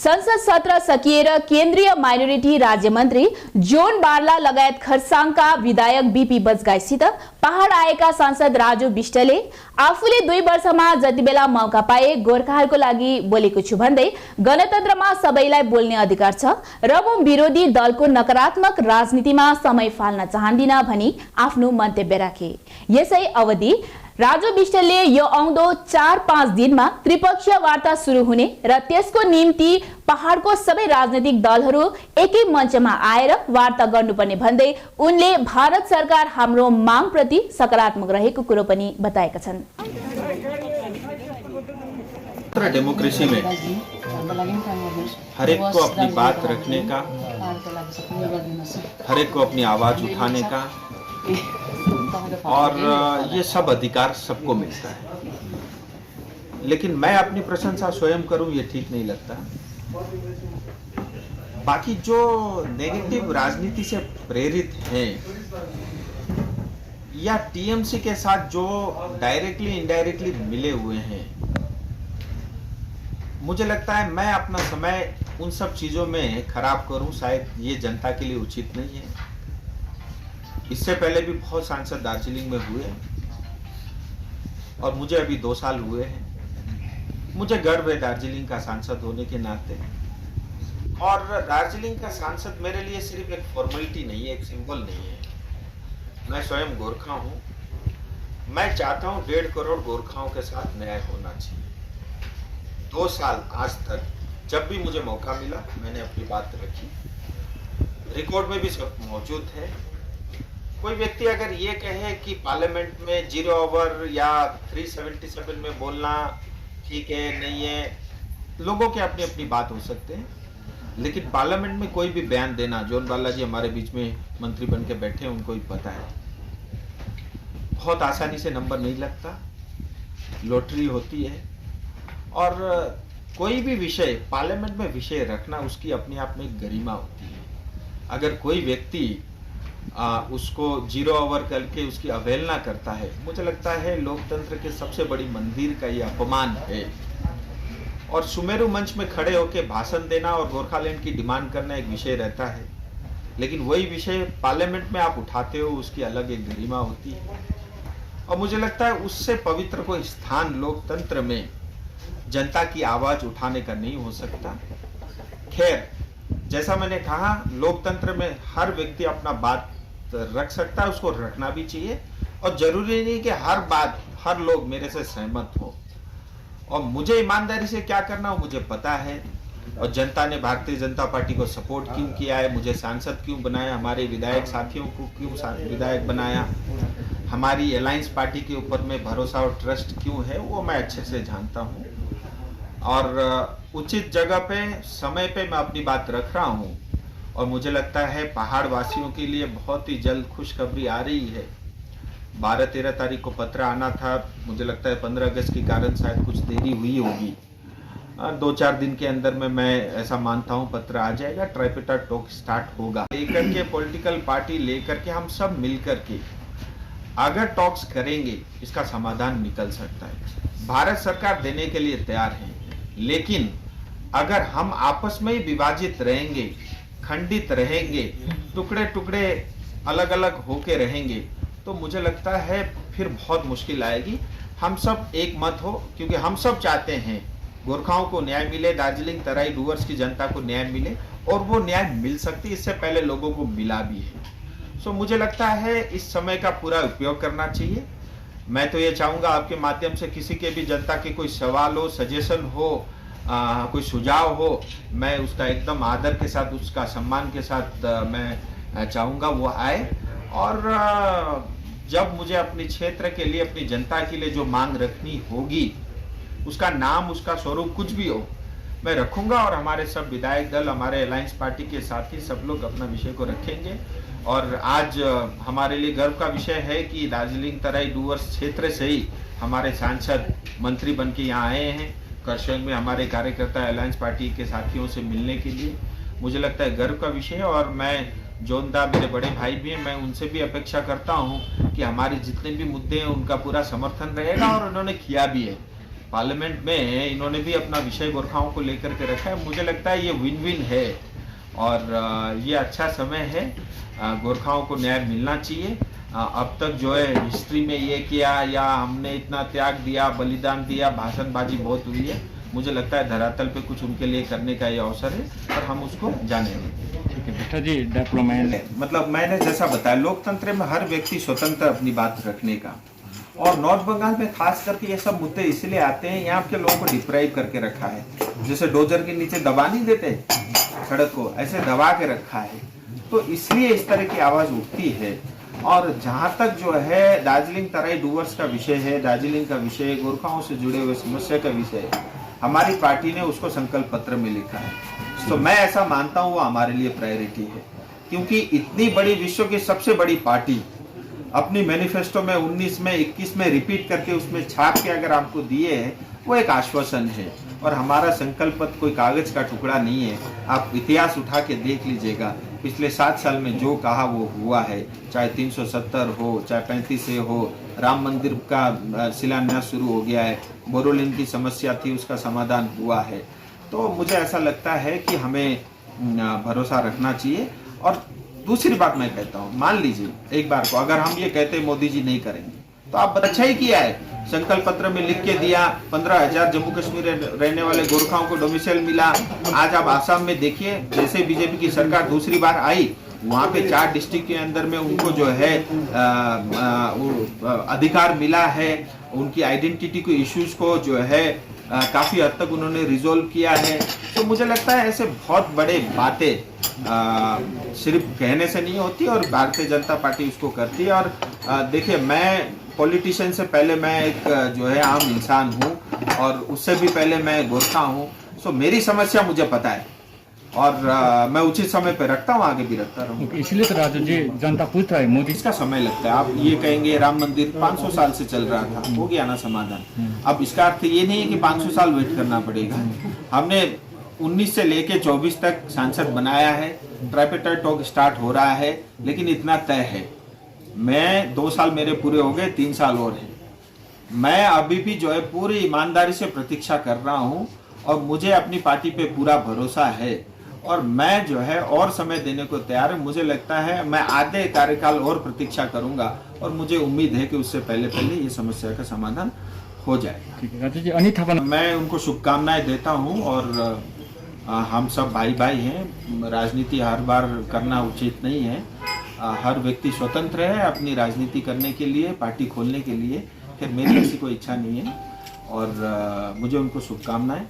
संसद सत्र सकिएर केन्द्रीय माइनोरिटी राज्य मन्त्री जोन बार्ला लगायत खरसाङका विधायक बीपी बजगाईसित पहाड आएका सांसद राजु विष्टले आफूले 2 वर्षमा जतिबेला मौका पाए गोर्खाहरूको लागि बोलेको छु भन्दै गणतन्त्रमा सबैलाई बोल्ने अधिकार छ र म विरोधी दलको नकारात्मक राजनीतिमा समय फाल्न चाहदिन भनी आफ्नो मन्तव्य राखे। यसै अवधि राजु विष्टले यो आउँदो 4-5 दिनमा त्रिपक्षीय वार्ता सुरु हुने र त्यसको निम्ति पहाडको सबै राजनीतिक दलहरू एकै मञ्चमा आएर वार्ता गर्नुपर्ने भन्दै उनले भारत सरकार हाम्रो माग प्रति सकारात्मक रहेको कुरो पनि बताएका छन्। डेमोक्रेसी में हर एक को अपनी बात रखने का, हर एक को अपनी आवाज उठाने का और ये सब अधिकार सबको मिलता है, लेकिन मैं अपनी प्रशंसा स्वयं करूं ये ठीक नहीं लगता। बाकी जो नेगेटिव राजनीति से प्रेरित हैं या टीएमसी के साथ जो डायरेक्टली इनडायरेक्टली मिले हुए हैं, मुझे लगता है मैं अपना समय उन सब चीजों में खराब करूं शायद ये जनता के लिए उचित नहीं है। इससे पहले भी बहुत सांसद दार्जिलिंग में हुए और मुझे अभी 2 साल हुए हैं। मुझे गर्व है दार्जिलिंग का सांसद होने के नाते, और दार्जिलिंग का सांसद मेरे लिए सिर्फ एक फॉर्मेलिटी नहीं है, एक सिंबल नहीं है। मैं स्वयं गोरखा हूँ। मैं चाहता हूँ 1.5 करोड़ गोरखाओं के साथ न्याय होना चाहिए। 2 साल आज तक जब भी मुझे मौका मिला मैंने अपनी बात रखी, रिकॉर्ड में भी सब मौजूद है। कोई व्यक्ति अगर ये कहे कि पार्लियामेंट में 0 ओवर या 377 में बोलना ठीक है नहीं है, लोगों के अपनी अपनी बात हो सकते हैं, लेकिन पार्लियामेंट में कोई भी बयान देना, जोन बाला जी हमारे बीच में मंत्री बन के बैठे हैं, उनको ही पता है, बहुत आसानी से नंबर नहीं लगता, लॉटरी होती है। और कोई भी विषय पार्लियामेंट में विषय रखना उसकी अपने आप में गरिमा होती है। अगर कोई व्यक्ति उसको 0 ओवर करके उसकी अवहेलना करता है, मुझे लगता है लोकतंत्र के सबसे बड़ी मंदिर का ये अपमान है। और सुमेरु मंच में खड़े होकर भाषण देना और गोरखालैंड की डिमांड करना एक विषय रहता है, लेकिन वही विषय पार्लियामेंट में आप उठाते हो उसकी अलग एक गरिमा होती है। और मुझे लगता है उससे पवित्र कोई स्थान लोकतंत्र में जनता की आवाज उठाने का नहीं हो सकता। खैर, जैसा मैंने कहा, लोकतंत्र में हर व्यक्ति अपना बात रख सकता है, उसको रखना भी चाहिए, और जरूरी नहीं कि हर बात हर लोग मेरे से सहमत हो। और मुझे ईमानदारी से क्या करना हो मुझे पता है, और जनता ने भारतीय जनता पार्टी को सपोर्ट क्यों किया है, मुझे सांसद क्यों बनाया, हमारे विधायक साथियों को क्यों विधायक बनाया, हमारी अलायंस पार्टी के ऊपर में भरोसा और ट्रस्ट क्यों है, वो मैं अच्छे से जानता हूँ। और उचित जगह पे समय पे मैं अपनी बात रख रहा हूँ, और मुझे लगता है पहाड़ वासियों के लिए बहुत ही जल्द खुशखबरी आ रही है। 12-13 तारीख को पत्र आना था, मुझे लगता है 15 अगस्त के कारण शायद कुछ देरी हुई होगी। 2-4 दिन के अंदर में मैं ऐसा मानता हूँ पत्र आ जाएगा, ट्राइपेटा टॉक स्टार्ट होगा। लेकर के पॉलिटिकल पार्टी लेकर के हम सब मिल करके अगर टॉक्स करेंगे इसका समाधान निकल सकता है। भारत सरकार देने के लिए तैयार है, लेकिन अगर हम आपस में ही विभाजित रहेंगे, खंडित रहेंगे, टुकड़े टुकड़े अलग अलग होके रहेंगे, तो मुझे लगता है फिर बहुत मुश्किल आएगी। हम सब एक मत हो, क्योंकि हम सब चाहते हैं गोरखाओं को न्याय मिले, दार्जिलिंग तराई डूवर्स की जनता को न्याय मिले, और वो न्याय मिल सकती, इससे पहले लोगों को मिला भी है। सो मुझे लगता है इस समय का पूरा उपयोग करना चाहिए। मैं तो ये चाहूँगा आपके माध्यम से किसी के भी जनता के कोई सवाल हो, सजेशन हो, कोई सुझाव हो, मैं उसका एकदम आदर के साथ, उसका सम्मान के साथ मैं चाहूँगा वो आए। और जब मुझे अपने क्षेत्र के लिए, अपनी जनता के लिए जो मांग रखनी होगी, उसका नाम, उसका स्वरूप कुछ भी हो, मैं रखूँगा। और हमारे सब विधायक दल, हमारे अलायंस पार्टी के साथी सब लोग अपना विषय को रखेंगे। और आज हमारे लिए गर्व का विषय है कि दार्जिलिंग तराई डूवर्स क्षेत्र से ही हमारे सांसद मंत्री बन के यहाँ आए हैं, करसंग में हमारे कार्यकर्ता अलायंस पार्टी के साथियों से मिलने के लिए। मुझे लगता है गर्व का विषय है, और मैं जोनदा मेरे बड़े भाई भी हैं, मैं उनसे भी अपेक्षा करता हूं कि हमारे जितने भी मुद्दे हैं उनका पूरा समर्थन रहेगा, और उन्होंने किया भी है। पार्लियामेंट में इन्होंने भी अपना विषय गोरखाओं को लेकर के रखा है। मुझे लगता है ये विन विन है और ये अच्छा समय है। गोरखाओं को न्याय मिलना चाहिए। अब तक जो है हिस्ट्री में ये किया या हमने इतना त्याग दिया, बलिदान दिया, भाषणबाजी बहुत हुई है। मुझे लगता है धरातल पे कुछ उनके लिए करने का ये अवसर है और हम उसको जानेंगे। बेटा जी डेवलपमेंट मतलब मैंने जैसा बताया, लोकतंत्र में हर व्यक्ति स्वतंत्र अपनी बात रखने का, और नॉर्थ बंगाल में खास करके ये सब मुद्दे इसलिए आते हैं, यहाँ के लोगों को डिप्राइव करके रखा है। जैसे डोजर के नीचे दबा नहीं देते सड़क को, ऐसे दबा के रखा है, तो इसलिए इस तरह की आवाज उठती है। और जहां तक जो है दार्जिलिंग तराई डूवर्स का विषय है, दार्जिलिंग का विषय, गोरखाओं से जुड़े हुए समस्या का विषय है, हमारी पार्टी ने उसको संकल्प पत्र में लिखा है। तो मैं ऐसा मानता हूँ वो हमारे लिए प्रायोरिटी है, क्योंकि इतनी बड़ी विश्व की सबसे बड़ी पार्टी अपनी मैनिफेस्टो में 19 में 21 में रिपीट करके उसमें छाप के अगर आपको दिए है, वो एक आश्वासन है। और हमारा संकल्प पत्र कोई कागज का टुकड़ा नहीं है। आप इतिहास उठा के देख लीजिएगा, पिछले 7 साल में जो कहा वो हुआ है, चाहे 370 हो, चाहे 35 हो, राम मंदिर का शिलान्यास शुरू हो गया है, बोरोलिन की समस्या थी उसका समाधान हुआ है। तो मुझे ऐसा लगता है कि हमें भरोसा रखना चाहिए। और दूसरी बात मैं कहता हूँ, मान लीजिए एक बार को अगर हम ये कहते मोदी जी नहीं करेंगे, तो आप अच्छा ही किया है, संकल्प पत्र में लिख के दिया। 15,000 जम्मू कश्मीर रहने वाले गोरखाओं को डोमिसाइल मिला। आज आप आसाम में देखिए, जैसे बीजेपी की सरकार दूसरी बार आई, वहाँ पे 4 डिस्ट्रिक्ट के अंदर में उनको जो है अधिकार मिला है। उनकी आइडेंटिटी को इश्यूज को जो है काफी हद तक उन्होंने रिजोल्व किया है। तो मुझे लगता है ऐसे बहुत बड़े बातें सिर्फ कहने से नहीं होती, और भारतीय जनता पार्टी उसको करती है। और देखिए, मैं पॉलिटिशियन से पहले मैं एक जो है आम इंसान हूँ, और उससे भी पहले मैं गोरखा हूँ। सो मेरी समस्या मुझे पता है, और मैं उचित समय पे रखता हूँ, आगे भी रखता रहूँगा। इसलिए तो राजू जी जनता पूछ रहा है मोदी इसका समय लगता है। आप ये कहेंगे राम मंदिर 500 साल से चल रहा था, हो गया ना समाधान। अब इसका अर्थ ये नहीं है कि 500 साल वेट करना पड़ेगा। हमने 19 से लेके 24 तक सांसद बनाया है, ट्राइपेटाइट टॉक स्टार्ट हो रहा है, लेकिन इतना तय है, मैं 2 साल मेरे पूरे हो गए, 3 साल और है। मैं अभी भी जो है पूरी ईमानदारी से प्रतीक्षा कर रहा हूँ, और मुझे अपनी पार्टी पे पूरा भरोसा है, और मैं जो है और समय देने को तैयार हूँ। मुझे लगता है मैं आधे कार्यकाल और प्रतीक्षा करूंगा, और मुझे उम्मीद है कि उससे पहले पहले ये समस्या का समाधान हो जाए। ठीक है राजू जी, अन्यथा मैं उनको शुभकामनाएं देता हूँ, और हम सब भाई भाई हैं। राजनीति हर बार करना उचित नहीं है। हर व्यक्ति स्वतंत्र है अपनी राजनीति करने के लिए, पार्टी खोलने के लिए। फिर मेरी ऐसी कोई इच्छा नहीं है, और मुझे उनको शुभकामनाएं।